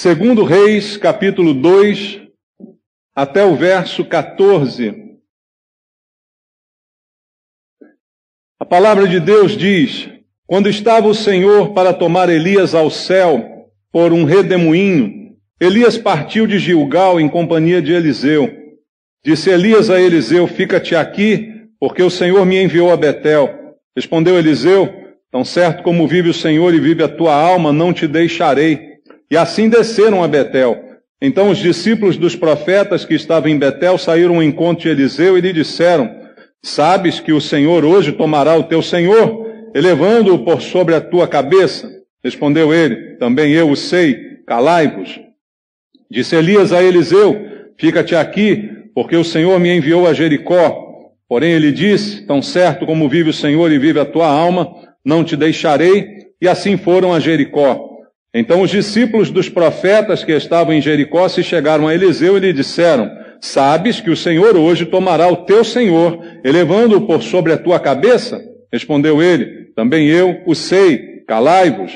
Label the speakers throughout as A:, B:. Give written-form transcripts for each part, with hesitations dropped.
A: Segundo Reis, capítulo 2, até o verso 14. A palavra de Deus diz: quando estava o Senhor para tomar Elias ao céu por um redemoinho, Elias partiu de Gilgal em companhia de Eliseu. Disse Elias a Eliseu: fica-te aqui, porque o Senhor me enviou a Betel. Respondeu Eliseu: tão certo como vive o Senhor e vive a tua alma, não te deixarei. E assim desceram a Betel. Então os discípulos dos profetas que estavam em Betel saíram ao encontro de Eliseu e lhe disseram: sabes que o Senhor hoje tomará o teu senhor, elevando-o por sobre a tua cabeça? Respondeu ele: também eu o sei, calai-vos. Disse Elias a Eliseu: fica-te aqui, porque o Senhor me enviou a Jericó. Porém ele disse: tão certo como vive o Senhor e vive a tua alma, não te deixarei. E assim foram a Jericó. Então os discípulos dos profetas que estavam em Jericó se chegaram a Eliseu e lhe disseram: sabes que o Senhor hoje tomará o teu senhor, elevando-o por sobre a tua cabeça? Respondeu ele: também eu o sei, calai-vos.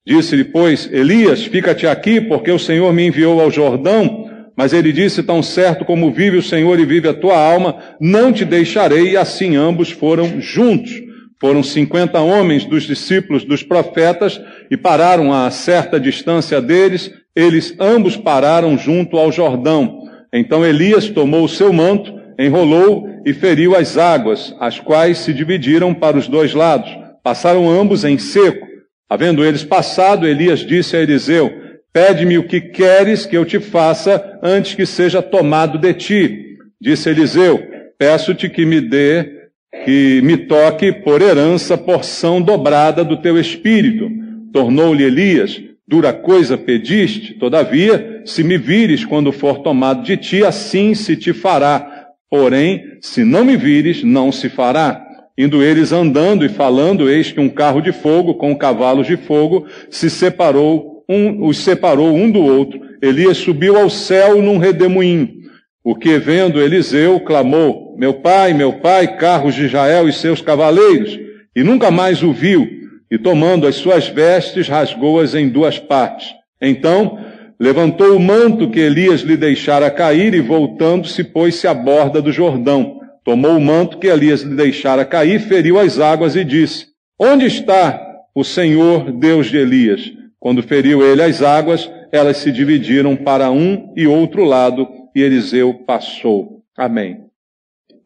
A: Disse-lhe, pois, Elias: fica-te aqui, porque o Senhor me enviou ao Jordão. Mas ele disse: tão certo como vive o Senhor e vive a tua alma, não te deixarei. E assim ambos foram juntos. Foram 50 homens dos discípulos dos profetas e pararam a certa distância deles. Eles ambos pararam junto ao Jordão. Então Elias tomou o seu manto, enrolou e feriu as águas, as quais se dividiram para os dois lados. Passaram ambos em seco. Havendo eles passado, Elias disse a Eliseu: pede-me o que queres que eu te faça antes que seja tomado de ti. Disse Eliseu: peço-te que me toque por herança porção dobrada do teu espírito. Tornou-lhe Elias: dura coisa pediste, todavia, se me vires quando for tomado de ti, assim se te fará. Porém, se não me vires, não se fará. Indo eles andando e falando, eis que um carro de fogo com cavalos de fogo os separou um do outro. Elias subiu ao céu num redemoinho. O que, vendo Eliseu, clamou: meu pai, carros de Israel e seus cavaleiros. E nunca mais o viu. E tomando as suas vestes, rasgou-as em duas partes. Então, levantou o manto que Elias lhe deixara cair e, voltando-se, pôs-se à borda do Jordão. Tomou o manto que Elias lhe deixara cair, feriu as águas e disse: onde está o Senhor, Deus de Elias? Quando feriu ele as águas, elas se dividiram para um e outro lado, e Eliseu passou. Amém.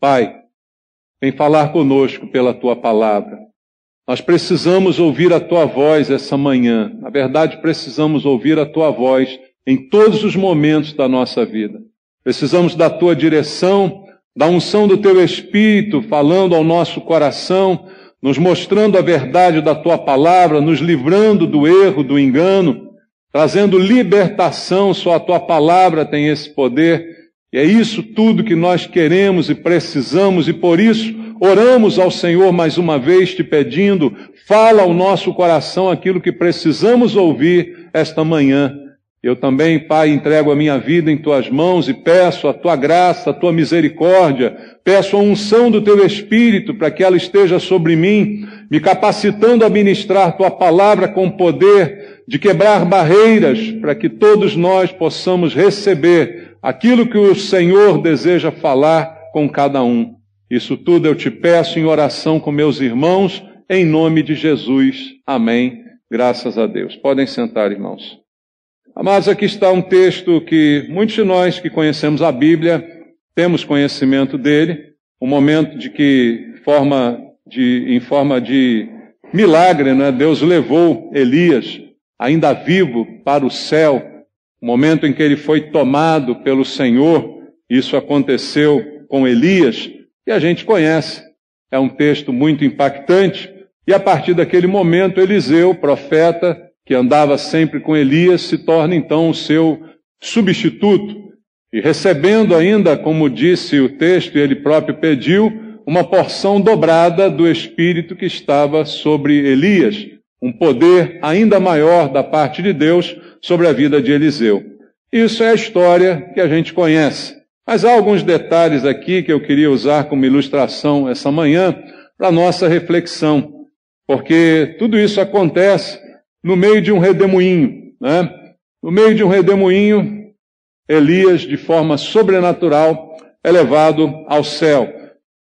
A: Pai, vem falar conosco pela tua palavra. Nós precisamos ouvir a tua voz essa manhã. Na verdade, precisamos ouvir a tua voz em todos os momentos da nossa vida. Precisamos da tua direção, da unção do teu Espírito falando ao nosso coração, nos mostrando a verdade da tua palavra, nos livrando do erro, do engano, trazendo libertação. Só a tua palavra tem esse poder. E é isso tudo que nós queremos e precisamos, e por isso oramos ao Senhor mais uma vez, te pedindo: fala ao nosso coração aquilo que precisamos ouvir esta manhã. Eu também, Pai, entrego a minha vida em tuas mãos e peço a tua graça, a tua misericórdia, peço a unção do teu Espírito para que ela esteja sobre mim, me capacitando a ministrar tua palavra com poder de quebrar barreiras, para que todos nós possamos receber aquilo que o Senhor deseja falar com cada um. Isso tudo eu te peço em oração com meus irmãos, em nome de Jesus. Amém. Graças a Deus. Podem sentar, irmãos. Amados, aqui está um texto que muitos de nós que conhecemos a Bíblia temos conhecimento dele, um momento de que, em forma de milagre, né, Deus levou Elias, ainda vivo, para o céu, o momento em que ele foi tomado pelo Senhor. Isso aconteceu com Elias, e a gente conhece. É um texto muito impactante, e a partir daquele momento, Eliseu, profeta, que andava sempre com Elias, se torna então o seu substituto. E recebendo ainda, como disse o texto, e ele próprio pediu, uma porção dobrada do Espírito que estava sobre Elias. Um poder ainda maior da parte de Deus sobre a vida de Eliseu. Isso é a história que a gente conhece. Mas há alguns detalhes aqui que eu queria usar como ilustração essa manhã para a nossa reflexão. Porque tudo isso acontece no meio de um redemoinho, né? No meio de um redemoinho, Elias, de forma sobrenatural, é levado ao céu.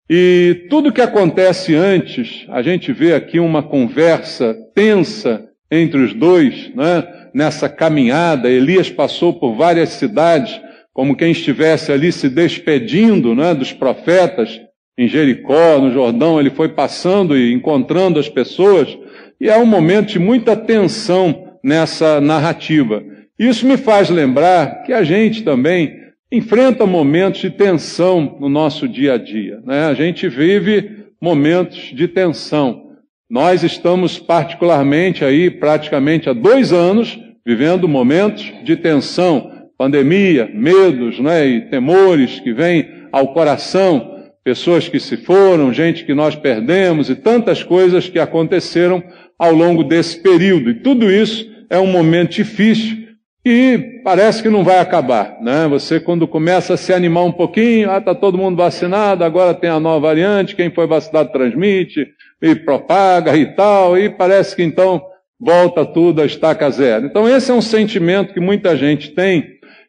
A: E tudo que acontece antes, a gente vê aqui uma conversa tensa entre os dois, né? Nessa caminhada. Elias passou por várias cidades, como quem estivesse ali se despedindo, né, dos profetas. Em Jericó, no Jordão, ele foi passando e encontrando as pessoas. E é um momento de muita tensão nessa narrativa. Isso me faz lembrar que a gente também enfrenta momentos de tensão no nosso dia a dia, né? A gente vive momentos de tensão. Nós estamos particularmente aí, praticamente há 2 anos, vivendo momentos de tensão, pandemia, medos, né, e temores que vêm ao coração, pessoas que se foram, gente que nós perdemos e tantas coisas que aconteceram ao longo desse período. E tudo isso é um momento difícil, e parece que não vai acabar, né? Você, quando começa a se animar um pouquinho, está todo mundo vacinado, agora tem a nova variante, quem foi vacinado transmite, e propaga e tal, e parece que então volta tudo a estaca zero. Então esse é um sentimento que muita gente tem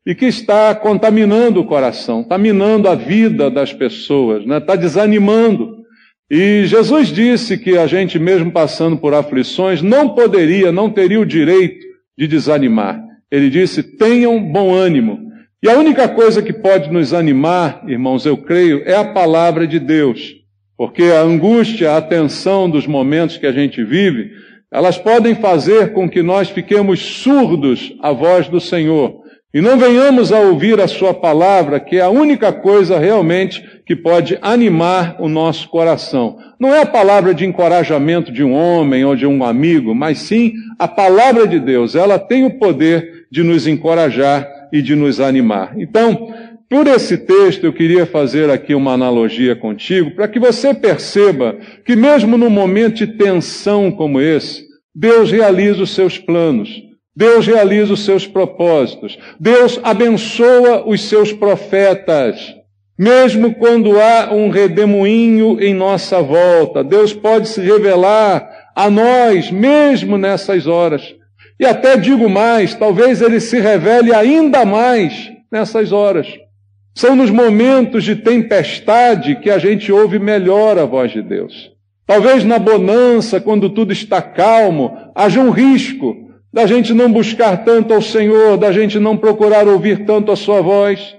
A: e que está contaminando o coração, está minando a vida das pessoas, né? Está desanimando. E Jesus disse que a gente, mesmo passando por aflições, não teria o direito de desanimar. Ele disse, tenham bom ânimo. E a única coisa que pode nos animar, irmãos, eu creio, é a palavra de Deus. Porque a angústia, a tensão dos momentos que a gente vive, elas podem fazer com que nós fiquemos surdos à voz do Senhor. E não venhamos a ouvir a sua palavra, que é a única coisa realmente que pode animar o nosso coração. Não é a palavra de encorajamento de um homem ou de um amigo, mas sim a palavra de Deus. Ela tem o poder de nos encorajar e de nos animar. Então, por esse texto, eu queria fazer aqui uma analogia contigo, para que você perceba que mesmo num momento de tensão como esse, Deus realiza os seus planos. Deus realiza os seus propósitos. Deus abençoa os seus profetas. Mesmo quando há um redemoinho em nossa volta, Deus pode se revelar a nós, mesmo nessas horas. E até digo mais, talvez Ele se revele ainda mais nessas horas. São nos momentos de tempestade que a gente ouve melhor a voz de Deus. Talvez na bonança, quando tudo está calmo, haja um risco da gente não buscar tanto ao Senhor, da gente não procurar ouvir tanto a sua voz.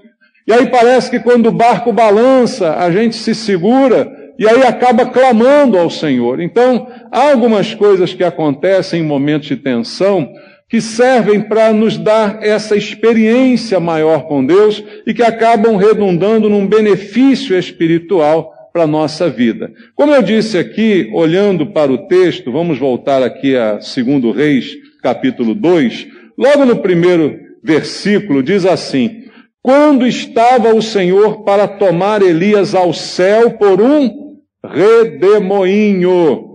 A: E aí parece que quando o barco balança, a gente se segura e aí acaba clamando ao Senhor. Então, há algumas coisas que acontecem em momentos de tensão que servem para nos dar essa experiência maior com Deus e que acabam redundando num benefício espiritual para a nossa vida. Como eu disse aqui, olhando para o texto, vamos voltar aqui a 2 Reis, capítulo 2, logo no primeiro versículo diz assim, quando estava o Senhor para tomar Elias ao céu por um redemoinho.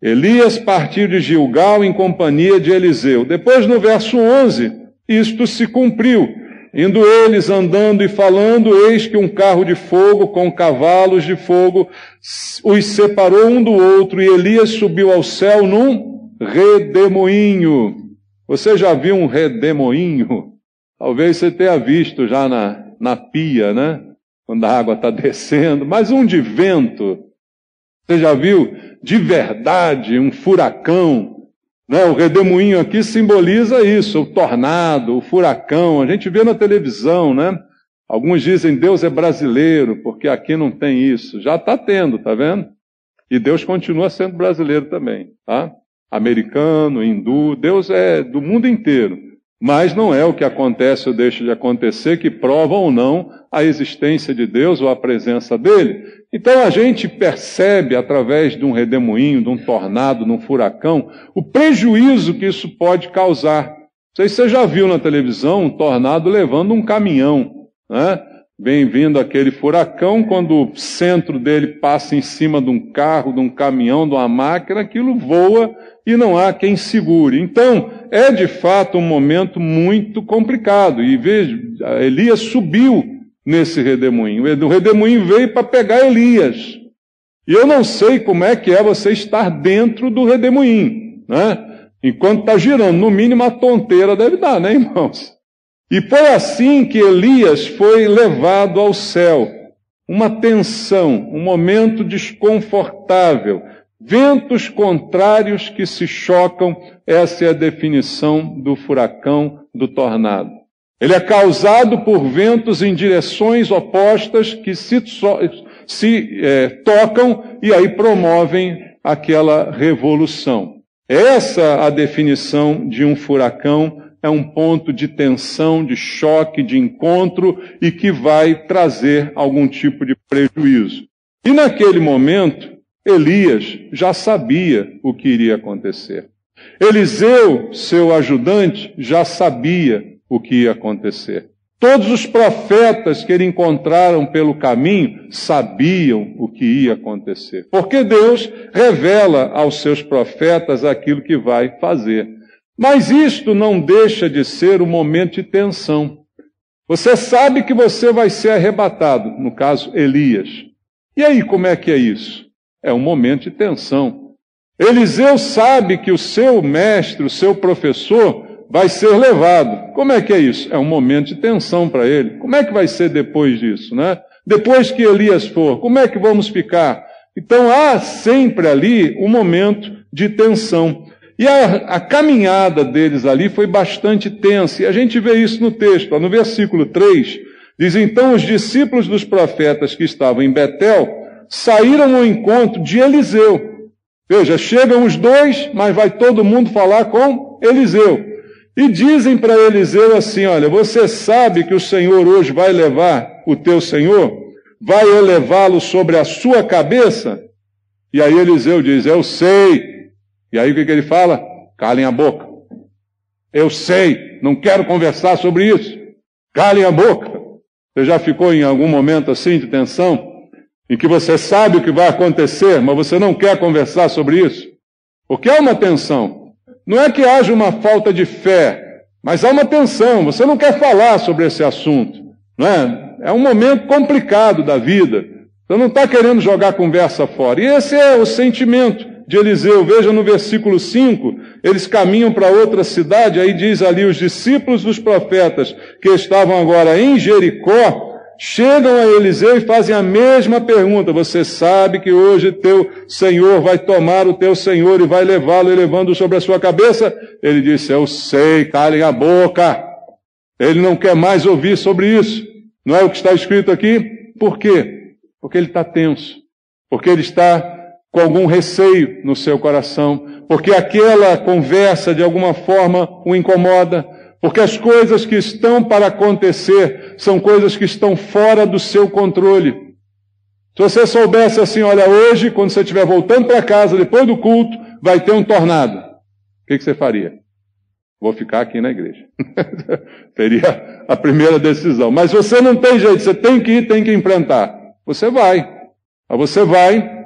A: Elias partiu de Gilgal em companhia de Eliseu. Depois, no verso 11, isto se cumpriu. Indo eles andando e falando, eis que um carro de fogo com cavalos de fogo os separou um do outro, e Elias subiu ao céu num redemoinho. Você já viu um redemoinho? Talvez você tenha visto já na pia, né? Quando a água está descendo. Mas um de vento. Você já viu de verdade um furacão? Né? O redemoinho aqui simboliza isso, o tornado, o furacão. A gente vê na televisão, né? Alguns dizem Deus é brasileiro, porque aqui não tem isso. Já está tendo, tá vendo? E Deus continua sendo brasileiro também, tá? Americano, hindu, Deus é do mundo inteiro. Mas não é o que acontece ou deixa de acontecer que prova ou não a existência de Deus ou a presença dele. Então a gente percebe através de um redemoinho, de um tornado, de um furacão, o prejuízo que isso pode causar. Não sei se você já viu na televisão um tornado levando um caminhão, né? Vem vindo aquele furacão, quando o centro dele passa em cima de um carro, de um caminhão, de uma máquina, aquilo voa e não há quem segure. Então, é de fato um momento muito complicado. E veja, Elias subiu nesse redemoinho. O redemoinho veio para pegar Elias. E eu não sei como é que é você estar dentro do redemoinho, né? Enquanto está girando, no mínimo a tonteira deve dar, né, irmãos? E foi assim que Elias foi levado ao céu. Uma tensão, um momento desconfortável, ventos contrários que se chocam, essa é a definição do furacão, do tornado. Ele é causado por ventos em direções opostas que se tocam e aí promovem aquela revolução. Essa a definição de um furacão, é um ponto de tensão, de choque, de encontro e que vai trazer algum tipo de prejuízo. E naquele momento, Elias já sabia o que iria acontecer. Eliseu, seu ajudante, já sabia o que ia acontecer. Todos os profetas que ele encontraram pelo caminho sabiam o que ia acontecer. Porque Deus revela aos seus profetas aquilo que vai fazer. Mas isto não deixa de ser um momento de tensão. Você sabe que você vai ser arrebatado, no caso Elias. E aí, como é que é isso? É um momento de tensão. Eliseu sabe que o seu mestre, o seu professor, vai ser levado. Como é que é isso? É um momento de tensão para ele. Como é que vai ser depois disso, né? Depois que Elias for, como é que vamos ficar? Então há sempre ali um momento de tensão. E a caminhada deles ali foi bastante tensa. E a gente vê isso no texto. No versículo 3, diz: então os discípulos dos profetas que estavam em Betel saíram ao encontro de Eliseu. Veja, chegam os dois, mas vai todo mundo falar com Eliseu. E dizem para Eliseu assim: olha, você sabe que o Senhor hoje vai levar o teu Senhor? Vai elevá-lo sobre a sua cabeça? E aí Eliseu diz: eu sei. E aí o que ele fala? Calem a boca. Eu sei, não quero conversar sobre isso. Calem a boca. Você já ficou em algum momento assim de tensão? Em que você sabe o que vai acontecer, mas você não quer conversar sobre isso? Porque há uma tensão. Não é que haja uma falta de fé, mas há uma tensão. Você não quer falar sobre esse assunto, não é? É um momento complicado da vida. Você não está querendo jogar a conversa fora. E esse é o sentimento de Eliseu. Veja no versículo 5, eles caminham para outra cidade, aí diz ali: os discípulos dos profetas que estavam agora em Jericó, chegam a Eliseu e fazem a mesma pergunta: você sabe que hoje teu Senhor vai tomar o teu Senhor e vai levá-lo, elevando sobre a sua cabeça? Ele disse: eu sei, calem a boca. Ele não quer mais ouvir sobre isso. Não é o que está escrito aqui? Por quê? Porque ele está tenso. Porque ele está com algum receio no seu coração. Porque aquela conversa de alguma forma o incomoda. Porque as coisas que estão para acontecer são coisas que estão fora do seu controle. Se você soubesse assim: olha, hoje, quando você estiver voltando para casa, depois do culto, vai ter um tornado. O que você faria? Vou ficar aqui na igreja. Seria a primeira decisão. Mas você não tem jeito, você tem que ir, tem que enfrentar. Você vai. Mas você vai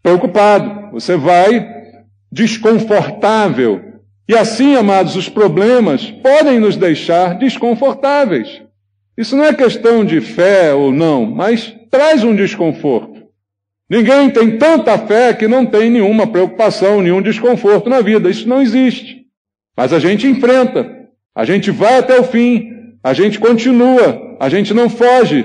A: preocupado, você vai desconfortável. E assim, amados, os problemas podem nos deixar desconfortáveis. Isso não é questão de fé ou não, mas traz um desconforto. Ninguém tem tanta fé que não tem nenhuma preocupação, nenhum desconforto na vida. Isso não existe. Mas a gente enfrenta, a gente vai até o fim, a gente continua, a gente não foge,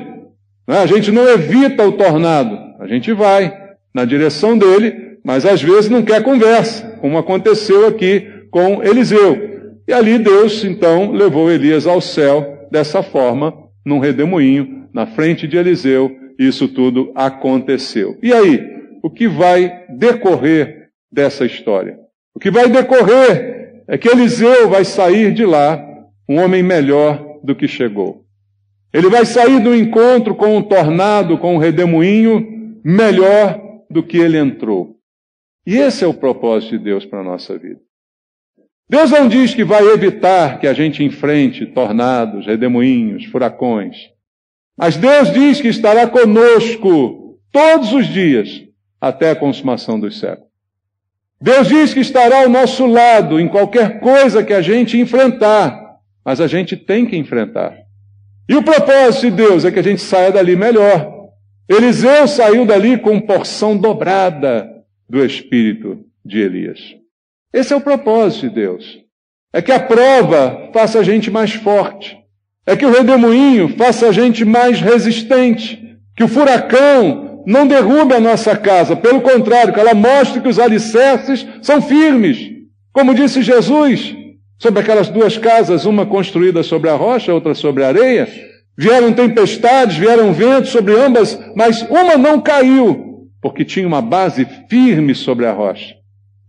A: né? A gente não evita o tornado, a gente vai na direção dele, mas às vezes não quer conversa, como aconteceu aqui com Eliseu. E ali Deus, então, levou Elias ao céu dessa forma, num redemoinho, na frente de Eliseu, e isso tudo aconteceu. E aí, o que vai decorrer dessa história? O que vai decorrer é que Eliseu vai sair de lá um homem melhor do que chegou. Ele vai sair do encontro com um tornado, com um redemoinho, melhor do que ele entrou. E esse é o propósito de Deus para a nossa vida. Deus não diz que vai evitar que a gente enfrente tornados, redemoinhos, furacões. Mas Deus diz que estará conosco todos os dias, até a consumação dos séculos. Deus diz que estará ao nosso lado em qualquer coisa que a gente enfrentar, mas a gente tem que enfrentar. E o propósito de Deus é que a gente saia dali melhor. Eliseu saiu dali com porção dobrada do espírito de Elias. Esse é o propósito de Deus. É que a prova faça a gente mais forte. É que o redemoinho faça a gente mais resistente. Que o furacão não derrube a nossa casa. Pelo contrário, que ela mostre que os alicerces são firmes. Como disse Jesus, sobre aquelas duas casas, uma construída sobre a rocha, outra sobre a areia. Vieram tempestades, vieram ventos sobre ambas, mas uma não caiu, porque tinha uma base firme sobre a rocha.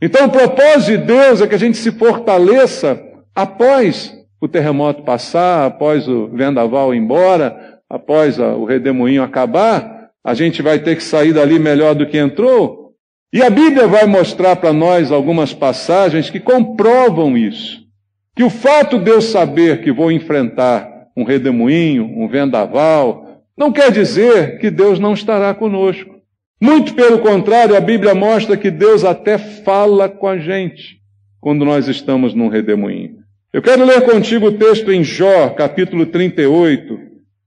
A: Então o propósito de Deus é que a gente se fortaleça após o terremoto passar, após o vendaval ir embora, após o redemoinho acabar, a gente vai ter que sair dali melhor do que entrou. E a Bíblia vai mostrar para nós algumas passagens que comprovam isso. Que o fato de eu saber que vou enfrentar um redemoinho, um vendaval, não quer dizer que Deus não estará conosco. Muito pelo contrário, a Bíblia mostra que Deus até fala com a gente quando nós estamos num redemoinho. Eu quero ler contigo o texto em Jó, capítulo 38.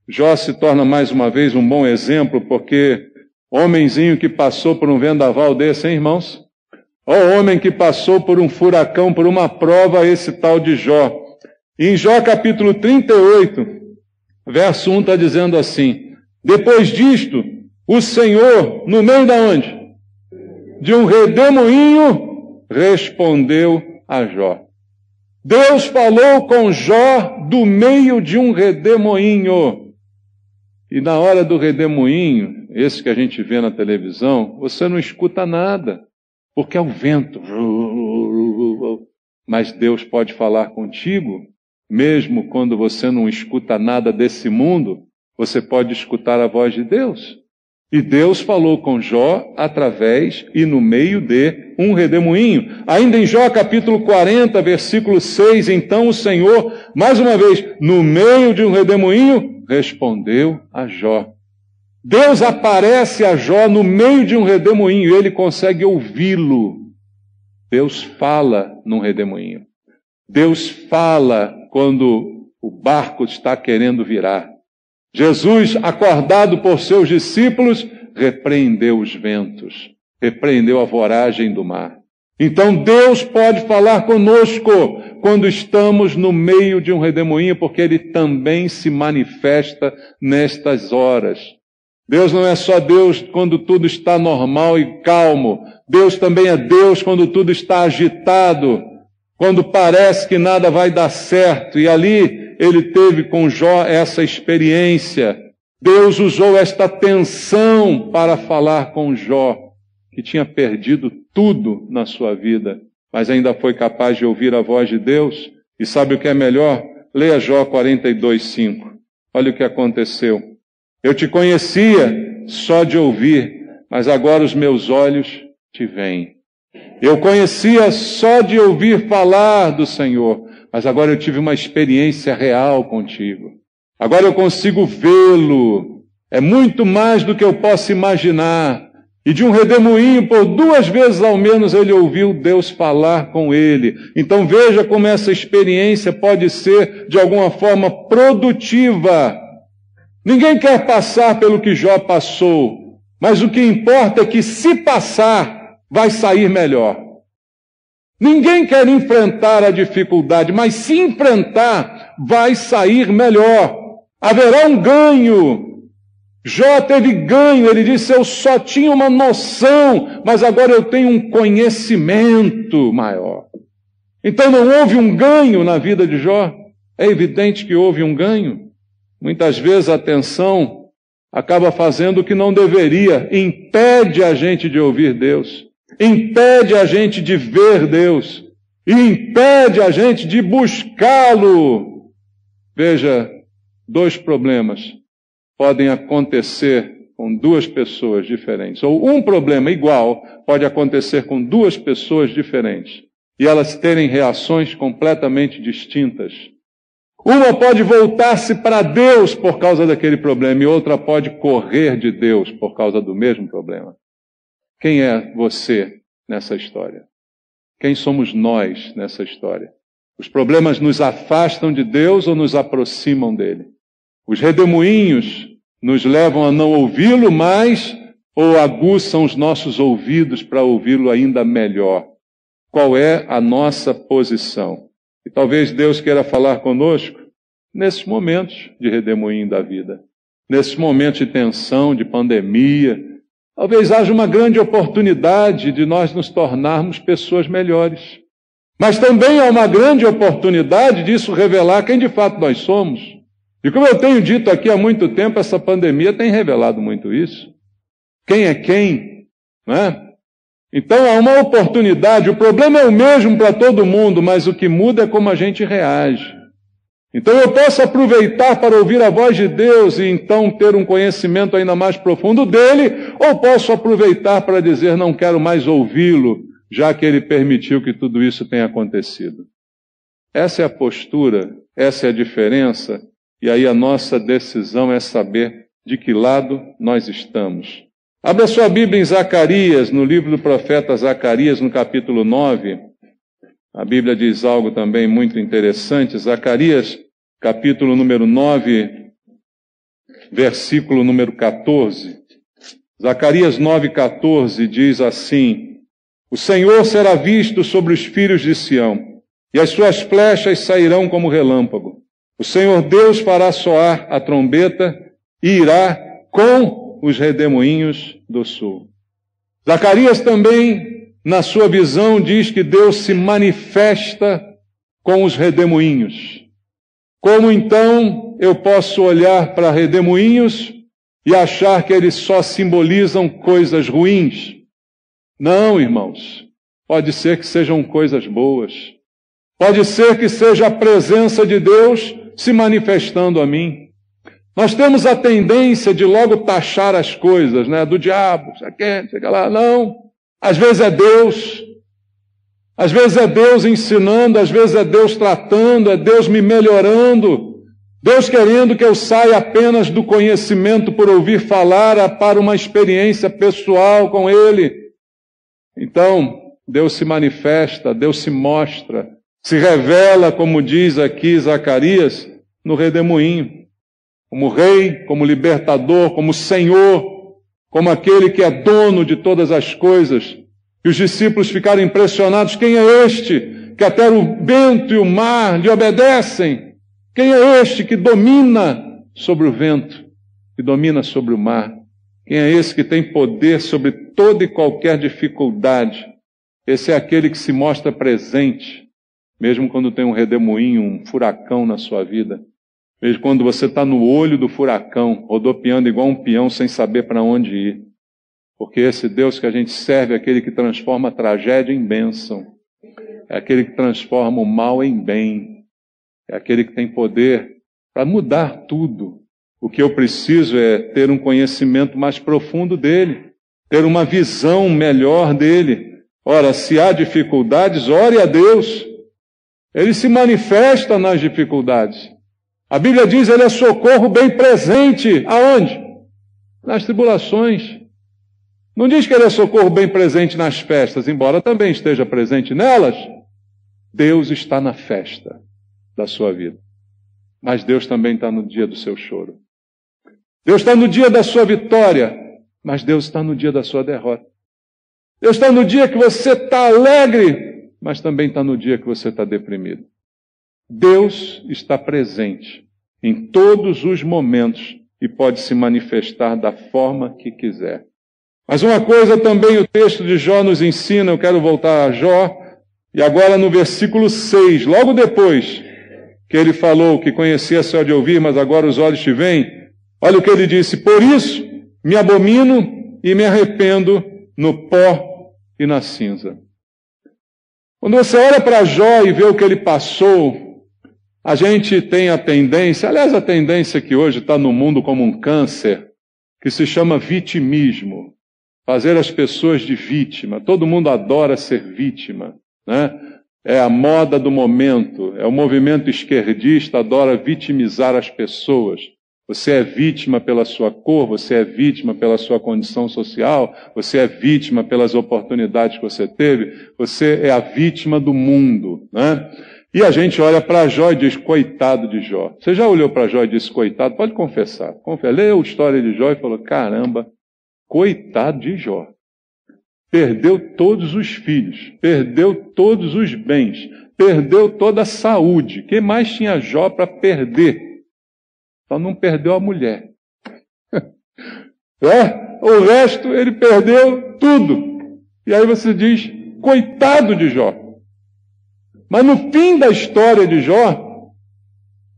A: Jó se torna mais uma vez um bom exemplo, porque homenzinho que passou por um vendaval desse, hein, irmãos? Ó homem que passou por um furacão, por uma prova, esse tal de Jó. Em Jó capítulo 38, verso 1 está dizendo assim: depois disto, o Senhor, no meio da onde? De um redemoinho, respondeu a Jó. Deus falou com Jó do meio de um redemoinho. E na hora do redemoinho, esse que a gente vê na televisão, você não escuta nada, porque é o vento. Mas Deus pode falar contigo, mesmo quando você não escuta nada desse mundo, você pode escutar a voz de Deus. E Deus falou com Jó através e no meio de um redemoinho. Ainda em Jó capítulo 40, versículo 6, então o Senhor, mais uma vez, no meio de um redemoinho, respondeu a Jó. Deus aparece a Jó no meio de um redemoinho e ele consegue ouvi-lo. Deus fala num redemoinho. Deus fala quando o barco está querendo virar. Jesus, acordado por seus discípulos, repreendeu os ventos, repreendeu a voragem do mar. Então Deus pode falar conosco quando estamos no meio de um redemoinho, porque Ele também se manifesta nestas horas. Deus não é só Deus quando tudo está normal e calmo. Deus também é Deus quando tudo está agitado, quando parece que nada vai dar certo. E ali ele teve com Jó essa experiência. Deus usou esta tensão para falar com Jó, que tinha perdido tudo na sua vida, mas ainda foi capaz de ouvir a voz de Deus. E sabe o que é melhor? Leia Jó 42:5. Olha o que aconteceu. Eu te conhecia só de ouvir, mas agora os meus olhos te veem. Eu conhecia só de ouvir falar do Senhor, mas agora eu tive uma experiência real contigo. Agora eu consigo vê-lo. É muito mais do que eu posso imaginar. E de um redemoinho, por 2 vezes ao menos, ele ouviu Deus falar com ele. Então veja como essa experiência pode ser, de alguma forma, produtiva. Ninguém quer passar pelo que Jó passou, mas o que importa é que, se passar, vai sair melhor. Ninguém quer enfrentar a dificuldade, mas se enfrentar, vai sair melhor. Haverá um ganho. Jó teve ganho, ele disse: eu só tinha uma noção, mas agora eu tenho um conhecimento maior. Então não houve um ganho na vida de Jó? É evidente que houve um ganho. Muitas vezes a tensão acaba fazendo o que não deveria, impede a gente de ouvir Deus, impede a gente de ver Deus, e impede a gente de buscá-lo. Veja, 2 problemas podem acontecer com 2 pessoas diferentes, ou um problema igual pode acontecer com 2 pessoas diferentes, e elas terem reações completamente distintas. Uma pode voltar-se para Deus por causa daquele problema, e outra pode correr de Deus por causa do mesmo problema. Quem é você nessa história? Quem somos nós nessa história? Os problemas nos afastam de Deus ou nos aproximam dele? Os redemoinhos nos levam a não ouvi-lo mais ou aguçam os nossos ouvidos para ouvi-lo ainda melhor? qual é a nossa posição. E talvez Deus queira falar conosco nesses momentos de redemoinho da vida, nesses momentos de tensão, de pandemia. Talvez haja uma grande oportunidade de nós nos tornarmos pessoas melhores. Mas também há uma grande oportunidade disso revelar quem de fato nós somos. E como eu tenho dito aqui há muito tempo, essa pandemia tem revelado muito isso. Quem é quem, né? Então há uma oportunidade, o problema é o mesmo para todo mundo, mas o que muda é como a gente reage. Então eu posso aproveitar para ouvir a voz de Deus e então ter um conhecimento ainda mais profundo dele, ou posso aproveitar para dizer não quero mais ouvi-lo, já que ele permitiu que tudo isso tenha acontecido. Essa é a postura, essa é a diferença, e aí a nossa decisão é saber de que lado nós estamos. Abra sua Bíblia em Zacarias, no livro do profeta Zacarias, no capítulo 9. A Bíblia diz algo também muito interessante. Zacarias, capítulo número 9, versículo número 14. Zacarias 9,14 diz assim: O Senhor será visto sobre os filhos de Sião, e as suas flechas sairão como relâmpago. O Senhor Deus fará soar a trombeta e irá com os redemoinhos do sul. Zacarias também, na sua visão, diz que Deus se manifesta com os redemoinhos. Como então eu posso olhar para redemoinhos e achar que eles só simbolizam coisas ruins? Não, irmãos. Pode ser que sejam coisas boas. Pode ser que seja a presença de Deus se manifestando a mim. Nós temos a tendência de logo taxar as coisas, né? Do diabo, chega lá. Não. Às vezes é Deus. Às vezes é Deus ensinando, às vezes é Deus tratando, é Deus me melhorando. Deus querendo que eu saia apenas do conhecimento por ouvir falar para uma experiência pessoal com Ele. Então, Deus se manifesta, Deus se mostra, se revela, como diz aqui Zacarias, no redemoinho. Como Rei, como Libertador, como Senhor, como aquele que é dono de todas as coisas. E os discípulos ficaram impressionados. Quem é este que até o vento e o mar lhe obedecem? Quem é este que domina sobre o vento, que domina sobre o mar? Quem é esse que tem poder sobre toda e qualquer dificuldade? Esse é aquele que se mostra presente, mesmo quando tem um redemoinho, um furacão na sua vida. Mesmo quando você está no olho do furacão, rodopiando igual um peão sem saber para onde ir. Porque esse Deus que a gente serve é aquele que transforma a tragédia em bênção. É aquele que transforma o mal em bem. É aquele que tem poder para mudar tudo. O que eu preciso é ter um conhecimento mais profundo dele. Ter uma visão melhor dele. Ora, se há dificuldades, ore a Deus. Ele se manifesta nas dificuldades. A Bíblia diz, ele é socorro bem presente. Aonde? Nas tribulações. Não diz que ele é socorro bem presente nas festas, embora também esteja presente nelas. Deus está na festa da sua vida. Mas Deus também está no dia do seu choro. Deus está no dia da sua vitória, mas Deus está no dia da sua derrota. Deus está no dia que você está alegre, mas também está no dia que você está deprimido. Deus está presente em todos os momentos e pode se manifestar da forma que quiser. Mas uma coisa também o texto de Jó nos ensina, eu quero voltar a Jó, e agora no versículo 6, logo depois que ele falou que conhecia só de ouvir, mas agora os olhos te veem, olha o que ele disse: por isso me abomino e me arrependo no pó e na cinza. Quando você olha para Jó e vê o que ele passou, a gente tem a tendência, aliás, a tendência que hoje está no mundo como um câncer, que se chama vitimismo. Fazer as pessoas de vítima. Todo mundo adora ser vítima, né? É a moda do momento. É o movimento esquerdista, adora vitimizar as pessoas. Você é vítima pela sua cor, você é vítima pela sua condição social, você é vítima pelas oportunidades que você teve, você é a vítima do mundo, né? E a gente olha para Jó e diz, coitado de Jó. Você já olhou para Jó e disse, coitado? Pode confessar. Leu a história de Jó e falou, caramba, coitado de Jó. perdeu todos os filhos, perdeu todos os bens, perdeu toda a saúde. O que mais tinha Jó para perder? Só não perdeu a mulher. O resto ele perdeu tudo. E aí você diz, coitado de Jó. Mas no fim da história de Jó,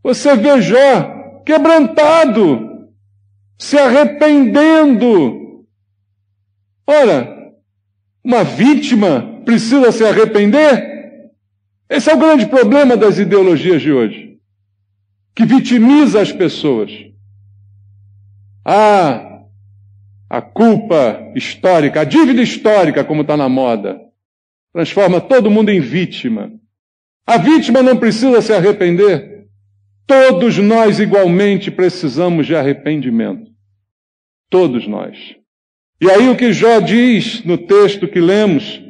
A: você vê Jó quebrantado, se arrependendo. Ora, uma vítima precisa se arrepender? Esse é o grande problema das ideologias de hoje, que vitimiza as pessoas. A culpa histórica, a dívida histórica, como está na moda, transforma todo mundo em vítima. A vítima não precisa se arrepender. Todos nós igualmente precisamos de arrependimento. Todos nós. E aí o que Jó diz no texto que lemos,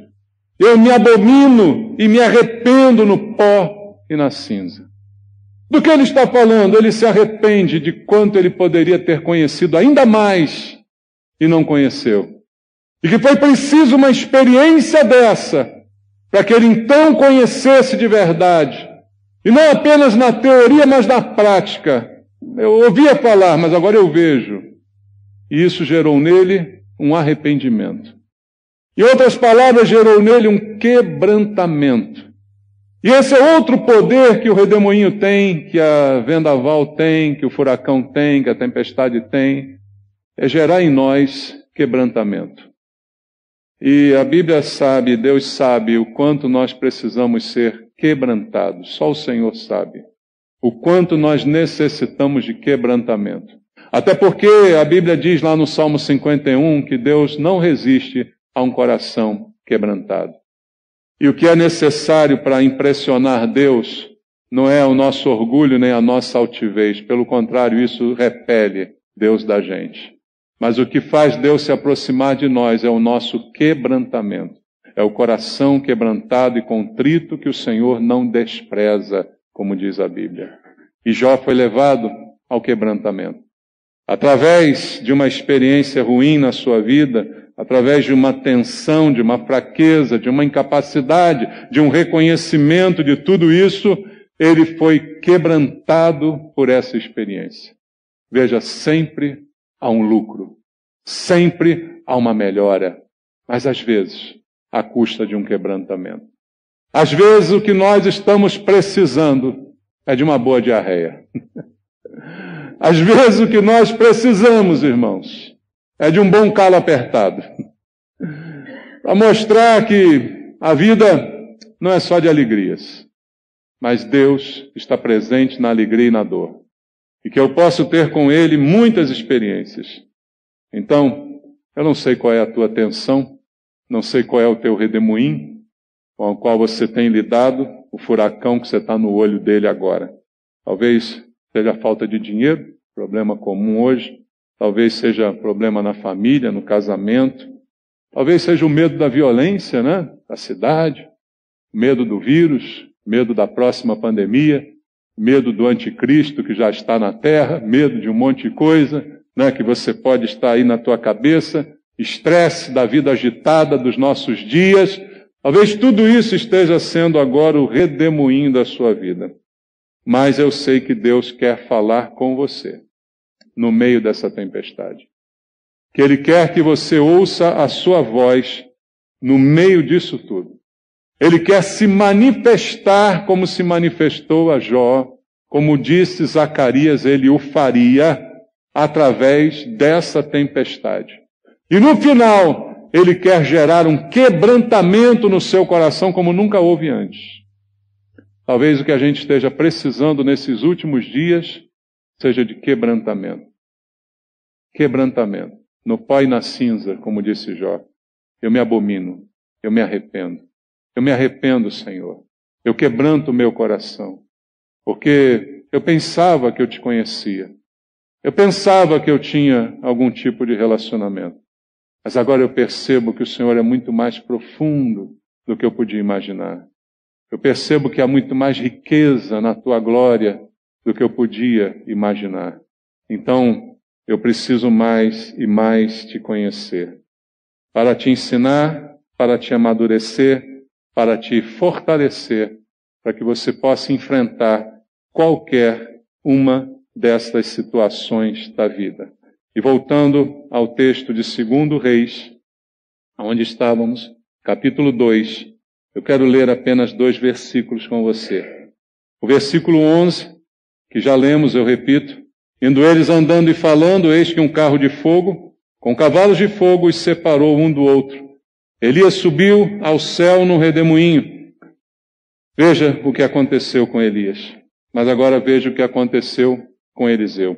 A: eu me abomino e me arrependo no pó e na cinza. Do que ele está falando? Ele se arrepende de quanto ele poderia ter conhecido ainda mais e não conheceu. E que foi preciso uma experiência dessa para que ele então conhecesse de verdade. E não apenas na teoria, mas na prática. Eu ouvia falar, mas agora eu vejo. E isso gerou nele um arrependimento. Em outras palavras, gerou nele um quebrantamento. E esse é outro poder que o redemoinho tem, que a vendaval tem, que o furacão tem, que a tempestade tem, é gerar em nós quebrantamento. E a Bíblia sabe, Deus sabe o quanto nós precisamos ser quebrantados. Só o Senhor sabe o quanto nós necessitamos de quebrantamento. Até porque a Bíblia diz lá no Salmo 51 que Deus não resiste a um coração quebrantado. E o que é necessário para impressionar Deus não é o nosso orgulho nem a nossa altivez. Pelo contrário, isso repele Deus da gente. Mas o que faz Deus se aproximar de nós é o nosso quebrantamento. É o coração quebrantado e contrito que o Senhor não despreza, como diz a Bíblia. E Jó foi levado ao quebrantamento. Através de uma experiência ruim na sua vida, através de uma tensão, de uma fraqueza, de uma incapacidade, de um reconhecimento de tudo isso, ele foi quebrantado por essa experiência. Veja, sempre há um lucro, sempre há uma melhora, mas às vezes à custa de um quebrantamento. Às vezes o que nós estamos precisando é de uma boa diarreia. Às vezes o que nós precisamos, irmãos, é de um bom calo apertado. Para mostrar que a vida não é só de alegrias, mas Deus está presente na alegria e na dor. E que eu posso ter com Ele muitas experiências. Então, eu não sei qual é a tua tensão, não sei qual é o teu redemoinho, com o qual você tem lidado, o furacão que você está no olho dele agora. Talvez seja a falta de dinheiro, problema comum hoje. Talvez seja problema na família, no casamento. Talvez seja o medo da violência, né? Da cidade. Medo do vírus, medo da próxima pandemia, medo do anticristo que já está na terra, medo de um monte de coisa, né? Que você pode estar aí na tua cabeça, estresse da vida agitada dos nossos dias. Talvez tudo isso esteja sendo agora o redemoinho da sua vida. Mas eu sei que Deus quer falar com você no meio dessa tempestade. Que Ele quer que você ouça a sua voz no meio disso tudo. Ele quer se manifestar como se manifestou a Jó, como disse Zacarias, Ele o faria através dessa tempestade. E no final, Ele quer gerar um quebrantamento no seu coração como nunca houve antes. Talvez o que a gente esteja precisando nesses últimos dias seja de quebrantamento. Quebrantamento. No pó e na cinza, como disse Jó. Eu me abomino. Eu me arrependo. Eu me arrependo, Senhor. Eu quebranto o meu coração. Porque eu pensava que eu te conhecia. Eu pensava que eu tinha algum tipo de relacionamento. Mas agora eu percebo que o Senhor é muito mais profundo do que eu podia imaginar. Eu percebo que há muito mais riqueza na tua glória do que eu podia imaginar. Então, eu preciso mais e mais te conhecer, para te ensinar para te amadurecer, para te fortalecer, para que você possa enfrentar qualquer uma destas situações da vida. E voltando ao texto de 2 Reis, onde estávamos, capítulo 2, eu quero ler apenas 2 versículos com você. O versículo 11, que já lemos, eu repito: indo eles andando e falando, eis que um carro de fogo, com cavalos de fogo, os separou um do outro. Elias subiu ao céu no redemoinho. Veja o que aconteceu com Elias. Mas agora veja o que aconteceu com Eliseu.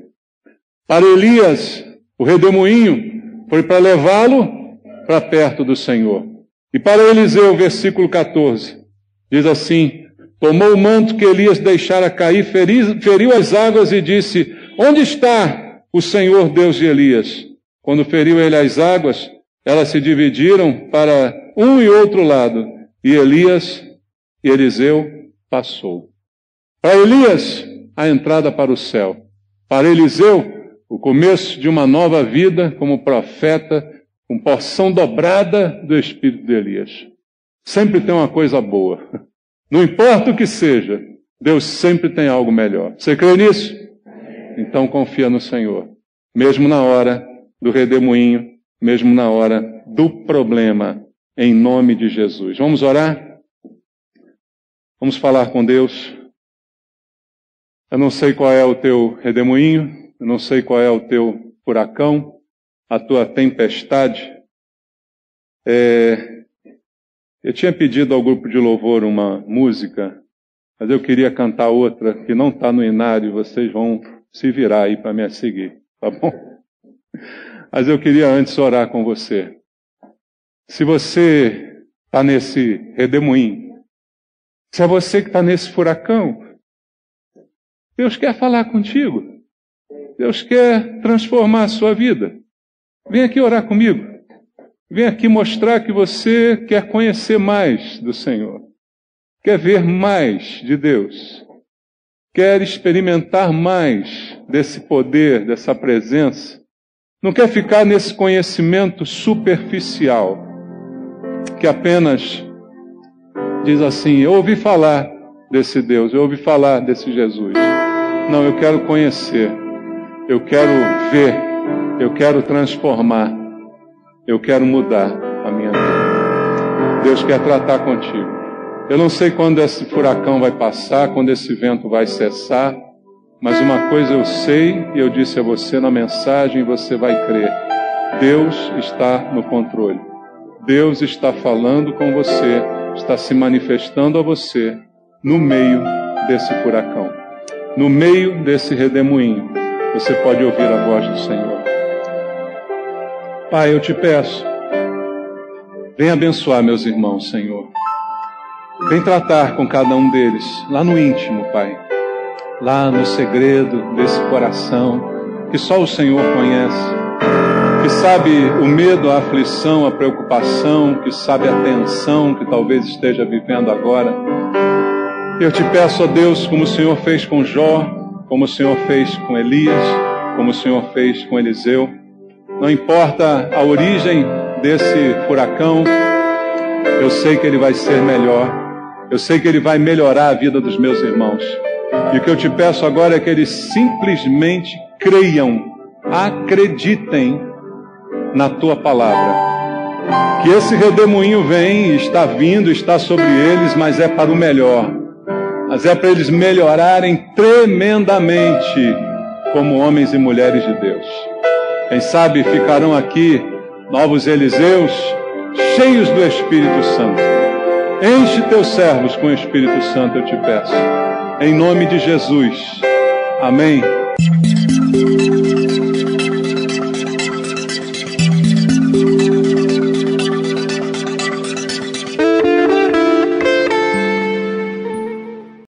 A: Para Elias, o redemoinho foi para levá-lo para perto do Senhor. E para Eliseu, versículo 14, diz assim: tomou o manto que Elias deixara cair, feriu as águas e disse: onde está o Senhor Deus de Elias? Quando feriu ele as águas, elas se dividiram para um e outro lado, e Elias e Eliseu passou. Para Elias, a entrada para o céu. Para Eliseu, o começo de uma nova vida como profeta, com porção dobrada do Espírito de Elias. Sempre tem uma coisa boa. Não importa o que seja, Deus sempre tem algo melhor. Você crê nisso? Então confia no Senhor. Mesmo na hora do redemoinho, mesmo na hora do problema, em nome de Jesus. Vamos orar? Vamos falar com Deus. Eu não sei qual é o teu redemoinho, eu não sei qual é o teu furacão, a tua tempestade. Eu tinha pedido ao grupo de louvor uma música, mas eu queria cantar outra que não está no inário, vocês vão se virar aí para me seguir, tá bom? Mas eu queria antes orar com você. Se você está nesse redemoinho, se é você que está nesse furacão, Deus quer falar contigo. Deus quer transformar a sua vida. Vem aqui orar comigo. Vem aqui mostrar que você quer conhecer mais do Senhor. Quer ver mais de Deus. Quer experimentar mais desse poder, dessa presença. Não quer ficar nesse conhecimento superficial, que apenas diz assim: eu ouvi falar desse Deus, eu ouvi falar desse Jesus. Não, eu quero conhecer, eu quero ver, eu quero transformar, eu quero mudar a minha vida. Deus quer tratar contigo. Eu não sei quando esse furacão vai passar, quando esse vento vai cessar, mas uma coisa eu sei, e eu disse a você na mensagem, e você vai crer: Deus está no controle. Deus está falando com você, está se manifestando a você no meio desse furacão. No meio desse redemoinho, você pode ouvir a voz do Senhor. Pai, eu te peço, vem abençoar meus irmãos, Senhor. Vem tratar com cada um deles, lá no íntimo, Pai. Lá no segredo desse coração, que só o Senhor conhece. Que sabe o medo, a aflição, a preocupação, que sabe a tensão que talvez esteja vivendo agora. Eu te peço, ó Deus, como o Senhor fez com Jó, como o Senhor fez com Elias, como o Senhor fez com Eliseu. Não importa a origem desse furacão, eu sei que ele vai ser melhor. Eu sei que ele vai melhorar a vida dos meus irmãos. E o que eu te peço agora é que eles simplesmente creiam, acreditem na tua palavra. Que esse redemoinho vem, está vindo, está sobre eles, mas é para o melhor. Mas é para eles melhorarem tremendamente como homens e mulheres de Deus. Quem sabe ficarão aqui novos Eliseus, cheios do Espírito Santo. Enche teus servos com o Espírito Santo, eu te peço. Em nome de Jesus. Amém.